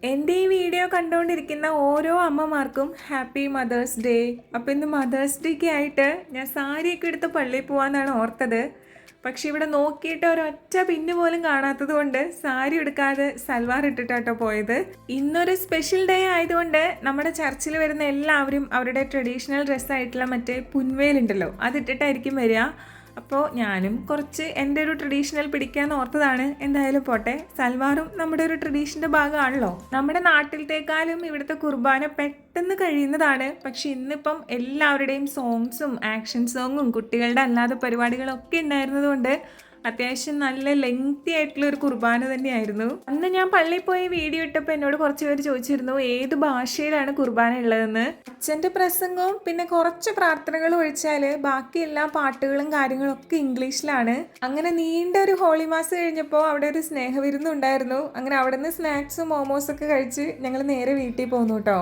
എൻ്റെ ഈ വീഡിയോ കണ്ടുകൊണ്ടിരിക്കുന്ന ഓരോ അമ്മമാർക്കും ഹാപ്പി മദേഴ്സ് ഡേ. അപ്പോൾ ഇന്ന് മദേഴ്സ് ഡേക്ക് ആയിട്ട് ഞാൻ സാരിയൊക്കെ എടുത്ത് പള്ളിയിൽ പോകാമെന്നാണ് ഓർത്തത്. പക്ഷെ ഇവിടെ നോക്കിയിട്ട് ഒരൊറ്റ പിന്ന് പോലും കാണാത്തത് കൊണ്ട് സാരി എടുക്കാതെ സൽവാർ ഇട്ടിട്ടാട്ടോ പോയത്. ഇന്നൊരു സ്പെഷ്യൽ ഡേ ആയതുകൊണ്ട് നമ്മുടെ ചർച്ചിൽ വരുന്ന എല്ലാവരും അവരുടെ ട്രഡീഷണൽ ഡ്രസ്സായിട്ടുള്ള മറ്റേ പുൻവേലുണ്ടല്ലോ അതിട്ടിട്ടായിരിക്കും വരിക. അപ്പോൾ ഞാനും കുറച്ച് എൻ്റെ ഒരു ട്രഡീഷണൽ പിടിക്കാമെന്ന് ഓർത്തതാണ്. എന്തായാലും പോട്ടെ, സൽവാറും നമ്മുടെ ഒരു ട്രഡീഷൻ്റെ ഭാഗമാണല്ലോ. നമ്മുടെ നാട്ടിലത്തേക്കാളും ഇവിടുത്തെ കുർബാന പെട്ടെന്ന് കഴിയുന്നതാണ്. പക്ഷെ ഇന്നിപ്പം എല്ലാവരുടെയും സോങ്സും ആക്ഷൻ സോങ്ങും കുട്ടികളുടെ അല്ലാതെ പരിപാടികളൊക്കെ ഉണ്ടായിരുന്നതുകൊണ്ട് അത്യാവശ്യം നല്ല ലെങ്തി ആയിട്ടുള്ള ഒരു കുർബാന തന്നെയായിരുന്നു. അന്ന് ഞാൻ പള്ളിയിൽ പോയി വീഡിയോ ഇട്ടപ്പോൾ എന്നോട് കുറച്ച് പേര് ചോദിച്ചിരുന്നു ഏത് ഭാഷയിലാണ് കുർബാന ഉള്ളതെന്ന്. അച്ഛൻ്റെ പ്രസംഗവും പിന്നെ കുറച്ച് പ്രാർത്ഥനകളും ഒഴിച്ചാൽ ബാക്കി എല്ലാ പാട്ടുകളും കാര്യങ്ങളും ഒക്കെ ഇംഗ്ലീഷിലാണ്. അങ്ങനെ നീണ്ട ഒരു ഹോളി മാസ് കഴിഞ്ഞപ്പോൾ അവിടെ ഒരു സ്നേഹവിരുന്നുണ്ടായിരുന്നു. അങ്ങനെ അവിടെ നിന്ന് സ്നാക്സും മോമോസൊക്കെ കഴിച്ച് ഞങ്ങൾ നേരെ വീട്ടിൽ പോന്നു കേട്ടോ.